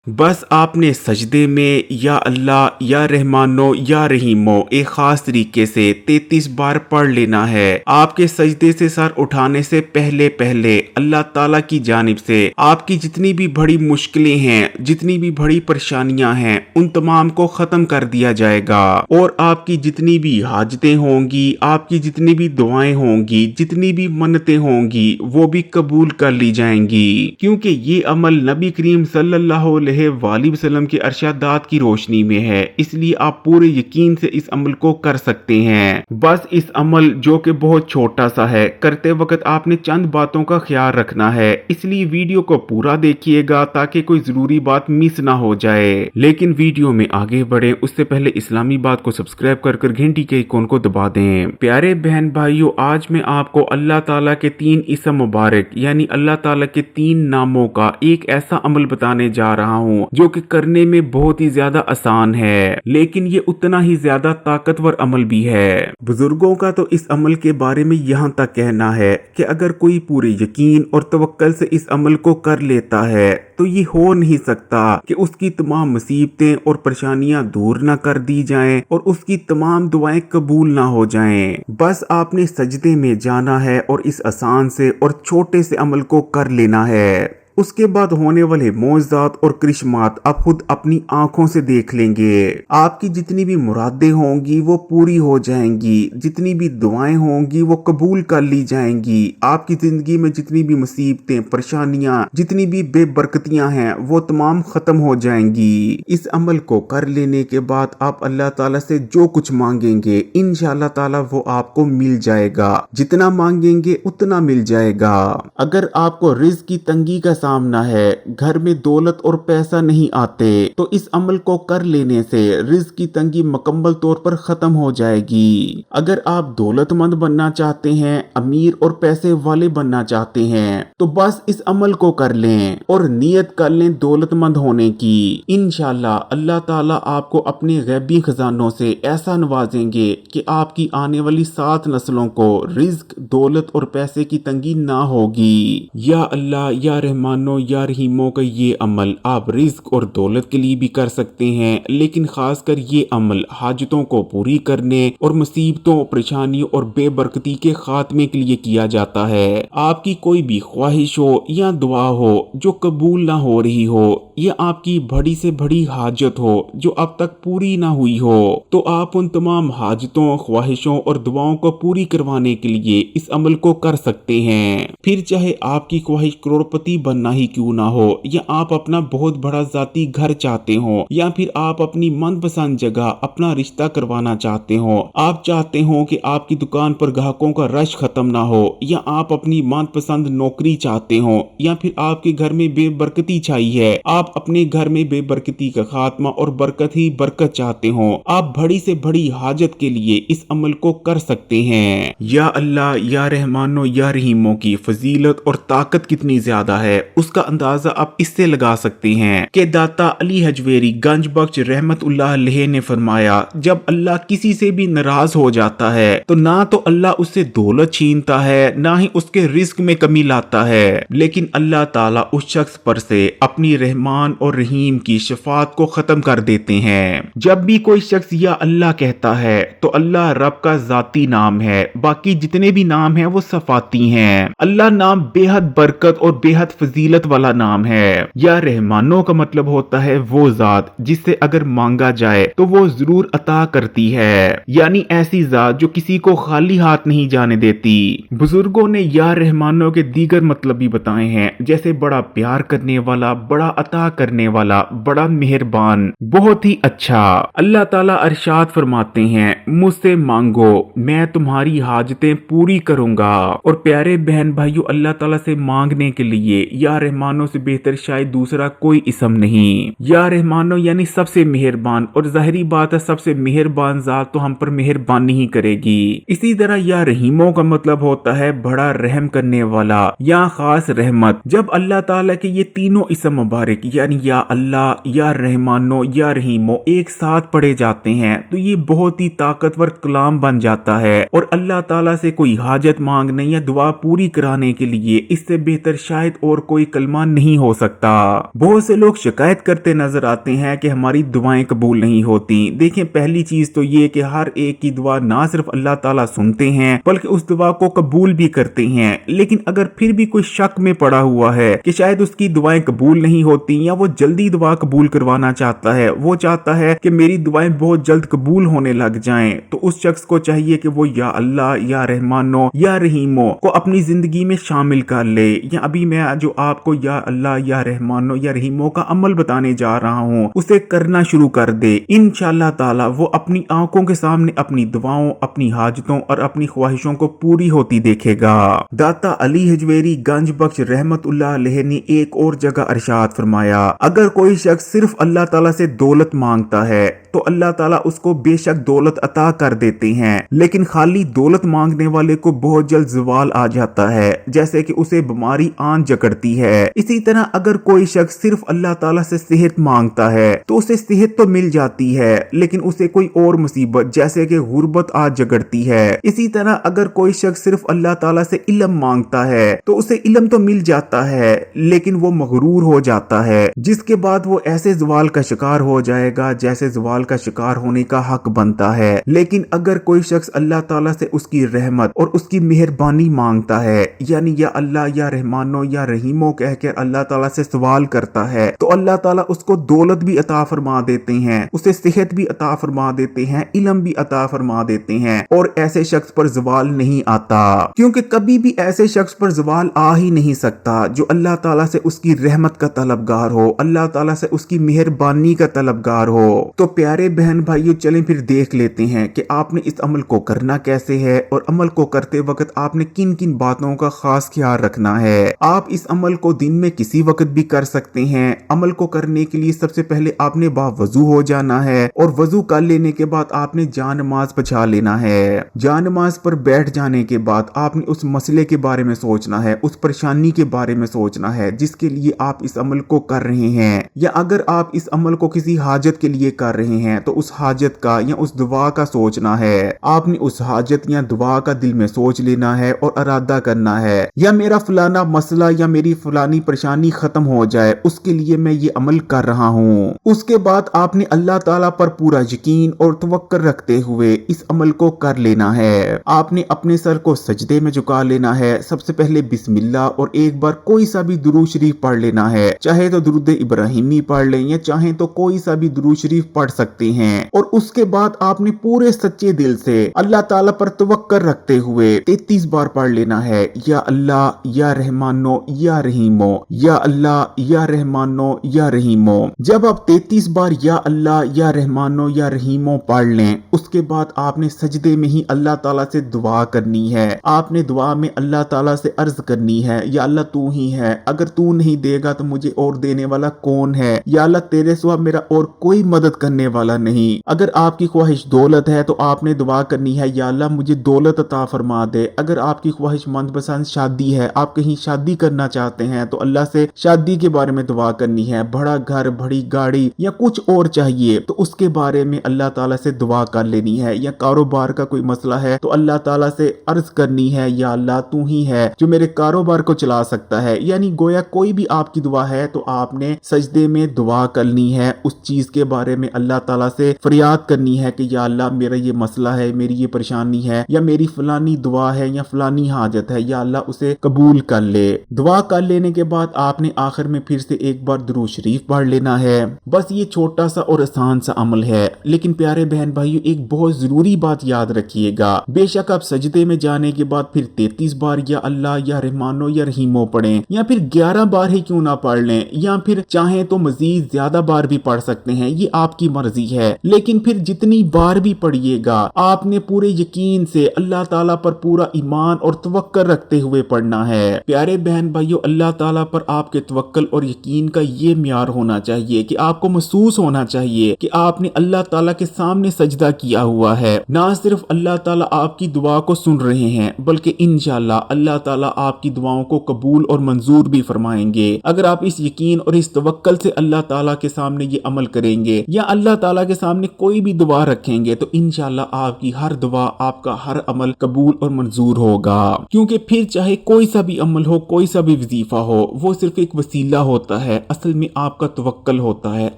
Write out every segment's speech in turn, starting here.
बस आपने सजदे में या अल्लाह या रहमानो या रहीमो एक खास तरीके से 33 बार पढ़ लेना है। आपके सजदे से सर उठाने से पहले पहले अल्लाह ताला की जानिब से आपकी जितनी भी बड़ी मुश्किलें हैं, जितनी भी बड़ी परेशानियां हैं, उन तमाम को खत्म कर दिया जाएगा और आपकी जितनी भी हाजतें होंगी, आपकी जितनी भी दुआएं होंगी, जितनी भी मन्नतें होंगी, वो भी कबूल कर ली जाएंगी। क्योंकि ये अमल नबी करीम सल्लल्लाहु अलैहि वसल्लम के अरशादात की रोशनी में है, इसलिए आप पूरे यकीन से इस अमल को कर सकते हैं। बस इस अमल जो कि बहुत छोटा सा है, करते वक्त आपने चंद बातों का ख्याल रखना है, इसलिए वीडियो को पूरा देखिएगा ताकि कोई जरूरी बात मिस ना हो जाए। लेकिन वीडियो में आगे बढ़े उससे पहले इस्लामी बात को सब्सक्राइब कर घंटी के आइकॉन को दबा दें। प्यारे बहन भाइयों, आज मैं आपको अल्लाह ताला के 3 इसम मुबारक यानी अल्लाह ताला के 3 नामों का एक ऐसा अमल बताने जा रहा हूँ जो कि करने में बहुत ही ज्यादा आसान है, लेकिन ये उतना ही ज्यादा ताकतवर अमल भी है। बुजुर्गों का तो इस अमल के बारे में यहाँ तक कहना है कि अगर कोई पूरे यकीन और तवक्कल से इस अमल को कर लेता है तो ये हो नहीं सकता कि उसकी तमाम मुसीबतें और परेशानियां दूर ना कर दी जाएं और उसकी तमाम दुआएं कबूल ना हो जाएं। बस आपने सजदे में जाना है और इस आसान से और छोटे से अमल को कर लेना है। उसके बाद होने वाले मौजज़ात और करिश्मात आप खुद अपनी आंखों से देख लेंगे। आपकी जितनी भी मुरादें होंगी वो पूरी हो जाएंगी, जितनी भी दुआएं होंगी वो कबूल कर ली जाएंगी। आपकी जिंदगी में जितनी भी मुसीबतें, परेशानियां, जितनी भी बेबरकतियां हैं वो तमाम खत्म हो जाएंगी। इस अमल को कर लेने के बाद आप अल्लाह ताला से जो कुछ मांगेंगे इंशाअल्लाह ताला वो आपको मिल जाएगा। जितना मांगेंगे उतना मिल जाएगा। अगर आपको रिज़्क की तंगी का सामना है, घर में दौलत और पैसा नहीं आते, तो इस अमल को कर लेने से रिज़्क की तंगी मुकम्मल तौर पर खत्म हो जाएगी। अगर आप दौलतमंद बनना चाहते हैं, अमीर और पैसे वाले बनना चाहते हैं, तो बस इस अमल को कर लें और नियत कर लें दौलतमंद होने की। इंशाअल्लाह अल्लाह ताला आपको अपने गैबी खजानों से ऐसा नवाजेंगे कि आपकी आने वाली 7 नस्लों को रिज़्क, दौलत और पैसे की तंगी ना होगी। या अल्लाह या रहमान या रहीमों का ये अमल आप रिज़्क और दौलत के लिए भी कर सकते हैं, लेकिन खासकर ये अमल हाजतों को पूरी करने और मुसीबतों, परेशानियों और बेबरकती के खात्मे के लिए किया जाता है। आपकी कोई भी ख्वाहिश हो या दुआ हो जो कबूल ना हो रही हो, या आपकी बड़ी से बड़ी हाजत हो जो अब तक पूरी ना हुई हो, तो आप उन तमाम हाजतों, ख्वाहिशों और दुआओं को पूरी करवाने के लिए इस अमल को कर सकते हैं। फिर चाहे आपकी ख्वाहिश करोड़पति बनना ही क्यों ना हो, या आप अपना बहुत बड़ा जाती घर चाहते हो, या फिर आप अपनी मनपसंद जगह अपना रिश्ता करवाना चाहते हो, आप चाहते हो कि आपकी दुकान पर ग्राहकों का रश खत्म ना हो, या आप अपनी मनपसंद नौकरी चाहते हो, या फिर आपके घर में बेबरकती छाई है, आप अपने घर में बेबरकती का खात्मा और बरकत ही बरकत चाहते हो, आप बड़ी से बड़ी हाजत के लिए इस अमल को कर सकते हैं। या अल्लाह या रहमानो या रहीमों की फजीलत और ताकत कितनी ज्यादा है उसका अंदाजा आप इससे लगा सकते हैं कि दाता अली हजवेरी गंज बख्श रहमतुल्लाह अलैह ने फरमाया, जब अल्लाह किसी से भी नाराज हो जाता है तो ना तो अल्लाह उससे दौलत छीनता है, ना ही उसके रिस्क में कमी लाता है, लेकिन अल्लाह ताला उस शख्स पर से अपनी रहमान और रहीम की शफात को खत्म कर देते हैं। जब भी कोई शख्स या अल्लाह कहता है तो अल्लाह रब का जाती नाम है, बाकी जितने भी नाम हैं वो सफाती हैं। अल्लाह नाम बेहद बरकत और बेहद फजीलत वाला नाम है। या रहमानों का मतलब होता है वो जात जिससे अगर मांगा जाए तो वो जरूर अता करती है, यानी ऐसी जात जो किसी को खाली हाथ नहीं जाने देती। बुजुर्गों ने या रहमानों के दीगर मतलब भी बताए हैं, जैसे बड़ा प्यार करने वाला, बड़ा अता करने वाला, बड़ा मेहरबान, बहुत ही अच्छा। अल्लाह ताला अरशाद फरमाते हैं, मुझसे मांगो मैं तुम्हारी हाजतें पूरी करूंगा। और प्यारे बहन भाइयों, अल्लाह ताला से मांगने के लिए या रहमानों से बेहतर शायद दूसरा कोई इसम नहीं। या रहमानों यानी सबसे मेहरबान, और जाहिरी बात है सबसे मेहरबान जात तो हम पर मेहरबानी ही करेगी। इसी तरह या रहीमों का मतलब होता है बड़ा रहम करने वाला या खास रहमत। जब अल्लाह ताला के ये तीनों इसम मुबारक यानी या अल्लाह, या रहमानो, या रहीमो एक साथ पढ़े जाते हैं तो ये बहुत ही ताकतवर कलाम बन जाता है। और अल्लाह ताला से कोई हाजत मांगने या दुआ पूरी कराने के लिए इससे बेहतर शायद और कोई कलमा नहीं हो सकता। बहुत से लोग शिकायत करते नजर आते हैं कि हमारी दुआएं कबूल नहीं होती। देखें, पहली चीज तो ये कि हर एक की दुआ ना सिर्फ अल्लाह ताला सुनते हैं बल्कि उस दुआ को कबूल भी करते हैं। लेकिन अगर फिर भी कोई शक में पड़ा हुआ है कि शायद उसकी दुआएं कबूल नहीं होती या वो जल्दी दुआ कबूल करवाना चाहता है, वो चाहता है कि मेरी दुआएं बहुत जल्द कबूल होने लग जाएं, तो उस शख्स को चाहिए कि वो या अल्लाह या रहमानो या रहीमो को अपनी जिंदगी में शामिल कर ले। या अभी मैं जो आपको या अल्लाह या रहमानो या रहीमो का अमल बताने जा रहा हूँ उसे करना शुरू कर दे। इंशाअल्लाह ताला वो अपनी आंखों के सामने अपनी दुआओं, अपनी हाजतों और अपनी ख्वाहिशों को पूरी होती देखेगा। दाता अली हजवेरी गंज बख्श रहमतुल्लाह अलैह ने एक और जगह अरशाद फरमाया, अगर कोई शख्स सिर्फ अल्लाह ताला से दौलत मांगता है तो अल्लाह ताला उसको बेशक दौलत अता कर देते हैं, लेकिन खाली दौलत मांगने वाले को बहुत जल्द ज़वाल आ जाता है, जैसे कि उसे बीमारी आन जकड़ती है। इसी तरह अगर कोई शख्स सिर्फ अल्लाह ताला से सेहत मांगता है तो उसे सेहत तो मिल जाती है, लेकिन उसे कोई और मुसीबत जैसे कि गुर्बत आ जकड़ती है। इसी तरह अगर कोई शख्स सिर्फ अल्लाह ताला से इल्म मांगता है तो उसे इल्म तो मिल जाता है, लेकिन वो मगरूर हो जाता है, जिसके बाद वो ऐसे ज़वाल का शिकार हो जाएगा जैसे ज़वाल का शिकार होने का हक बनता है। लेकिन अगर कोई शख्स अल्लाह ताला से उसकी रहमत और उसकी मेहरबानी मांगता है, यानी या अल्लाह या रहमानो या रहीमो कहकर अल्लाह ताला से सवाल करता है, तो अल्लाह ताला उसको दौलत भी अता फरमा देते हैं, उसे सेहत भी अता फरमा देते हैं, इल्म भी अता फरमा देते हैं, और ऐसे शख्स पर ज़वाल नहीं आता, क्योंकि कभी भी ऐसे शख्स पर ज़वाल आ ही नहीं सकता जो अल्लाह ताला से उसकी रहमत का तलबगार हो, अल्लाह ताला से उसकी मेहरबानी का तलबगार हो। तो प्यारे बहन भाइयों, चलें फिर देख लेते हैं कि आपने इस अमल को करना कैसे है और अमल को करते वक्त आपने किन किन बातों का खास ख्याल रखना है। आप इस अमल को दिन में किसी वक्त भी कर सकते हैं। अमल को करने के लिए सबसे पहले आपने बावजू हो जाना है और वजू कर लेने के बाद आपने जान नमाज पढ़ा लेना है। जान नमाज पर बैठ जाने के बाद आपने उस मसले के बारे में सोचना है, उस परेशानी के बारे में सोचना है जिसके लिए आप इस अमल को कर रहे हैं, या अगर आप इस अमल को किसी हाजत के लिए कर रहे हैं तो उस हाजत का या उस दुआ का सोचना है। आपने उस हाजत या दुआ का दिल में सोच लेना है और इरादा करना है, या मेरा फलाना मसला या मेरी फलानी परेशानी खत्म हो जाए, उसके लिए मैं ये अमल कर रहा हूँ। उसके बाद आपने अल्लाह ताला पर पूरा यकीन और तवक्कुल रखते हुए इस अमल को कर लेना है। आपने अपने सर को सजदे में झुका लेना है। सबसे पहले बिस्मिल्लाह और एक बार कोई सा भी दुरूद शरीफ पढ़ लेना है, चाहे तो दुरूद इब्राहिमी पढ़ लें या चाहे तो कोई सा भी दुरूद शरीफ पढ़ सकते हैं। और उसके बाद आपने पूरे सच्चे दिल से अल्लाह ताला पर तवक्कुल रखते हुए 33 बार पढ़ लेना है, या अल्लाह या रहमानो या रहीमो, या अल्लाह या रहमानो या रहीमो। जब आप 33 बार या अल्लाह या रहमानो या रहीमो पढ़ लें, उसके बाद आपने सजदे में ही अल्लाह ताला से दुआ करनी है। आपने दुआ में अल्लाह ताला से अर्ज करनी है, या अल्लाह तू ही है, अगर तू नहीं देगा तो मुझे और देने वाला कौन है, या अल्लाह तेरे सिवा मेरा और कोई मदद करने वाला नहीं। अगर आपकी ख्वाहिश दौलत है तो आपने दुआ करनी है, या अल्लाह मुझे दौलत अता फरमा दे। अगर आपकी ख्वाहिश मनपसंद शादी है, आप कहीं शादी करना चाहते हैं तो अल्लाह से शादी के बारे में दुआ करनी है। बड़ा घर, बड़ी गाड़ी या कुछ और चाहिए तो उसके बारे में अल्लाह ताला से दुआ कर लेनी है। या कारोबार का कोई मसला है तो अल्लाह ताला से अर्ज करनी है, या अल्लाह तू ही है जो मेरे कारोबार को चला सकता है। यानी गोया कोई भी आपकी दुआ है तो आपने सजदे में दुआ करनी है, उस चीज के बारे में अल्लाह ताला से फरियाद करनी है कि या अल्लाह मेरा ये मसला है, मेरी ये परेशानी है, या मेरी फलानी दुआ है या फलानी हाजत है, या अल्लाह उसे कबूल कर ले। दुआ कर लेने के बाद आपने आखिर में फिर से एक बार दुरूद शरीफ पढ़ लेना है। बस ये छोटा सा और आसान सा अमल है, लेकिन प्यारे बहन भाइयों एक बहुत जरूरी बात याद रखिएगा। बेशक आप सजदे में जाने के बाद फिर 33 बार या अल्लाह या रहमानो या रहीमो पढ़ें, या फिर 11 बार ही क्यों ना पढ़ लें, या फिर चाहे तो मजीद ज्यादा बार भी पढ़ सकते हैं, ये आपकी मर्जी है। लेकिन फिर जितनी बार भी पढ़िएगा आपने पूरे यकीन से अल्लाह ताला पर पूरा ईमान और तवक्कुल रखते हुए पढ़ना है। प्यारे बहन भाइयों, अल्लाह ताला पर आपके तवक्कुल और यकीन का ये म्यार होना चाहिए कि आपको महसूस होना चाहिए कि आपने अल्लाह ताला के सामने सजदा किया हुआ है। ना सिर्फ अल्लाह ताला आपकी दुआ को सुन रहे हैं बल्कि इंशाअल्लाह अल्लाह ताला आपकी दुआओं को कबूल और मंजूर भी फरमाएंगे। अगर आप इस यकीन और इस तवक्कुल से अल्लाह ताला के सामने ये अमल करेंगे, या अल्लाह ताला के सामने कोई भी दुआ रखेंगे तो इंशाल्लाह आपकी हर दुआ, आपका हर अमल कबूल और मंजूर होगा। क्योंकि फिर चाहे कोई सा भी अमल हो, कोई सा भी वजीफा हो, वो सिर्फ एक वसीला होता है। असल में आपका तवक्कल होता है,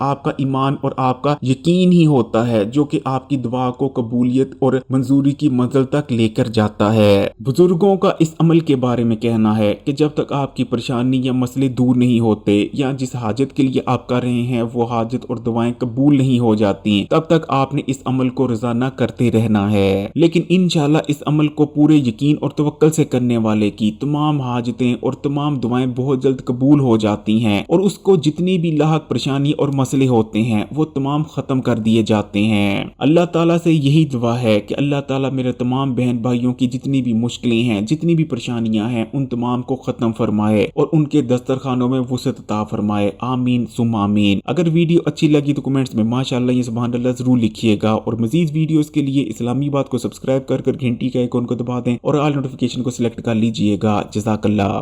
आपका ईमान और आपका यकीन ही होता है जो कि आपकी दुआ को कबूलियत और मंजूरी की मंजिल तक लेकर जाता है। बुजुर्गों का इस अमल के बारे में कहना है कि जब तक आपकी परेशानी या मसले दूर नहीं होते या जिस हाजत के लिए आप कर रहे हैं वो हाजत और दुआएं कबूल नहीं हो जाती, तब तक आपने इस अमल को रोजाना करते रहना है। लेकिन इंशाल्लाह इस अमल को पूरे यकीन और तवक्कल से करने वाले की तमाम हाजतें और तमाम दुआएं बहुत जल्द कबूल हो जाती हैं और उसको जितनी भी लाहक परेशानी और मसले होते हैं वो तमाम खत्म कर दिए जाते हैं। अल्लाह ताला से यही दुआ है कि अल्लाह ताला मेरे तमाम बहन भाइयों की जितनी भी मुश्किलें हैं, जितनी भी परेशानियां हैं, उन तमाम को खत्म फरमाए और उनके दस्तरखानों में वुसअत अता फरमाए। आमीन सुम आमीन। अगर वीडियो अच्छी लगी तो कमेंट्स में माशाअल्लाह या सुभान अल्लाह जरूर लिखिएगा और मजीद वीडियोस के लिए इस्लामी बात को सब्सक्राइब कर घंटी का आइकॉन को दबा दें और ऑल नोटिफिकेशन को सिलेक्ट कर लीजिएगा। जज़ाकल्लाह।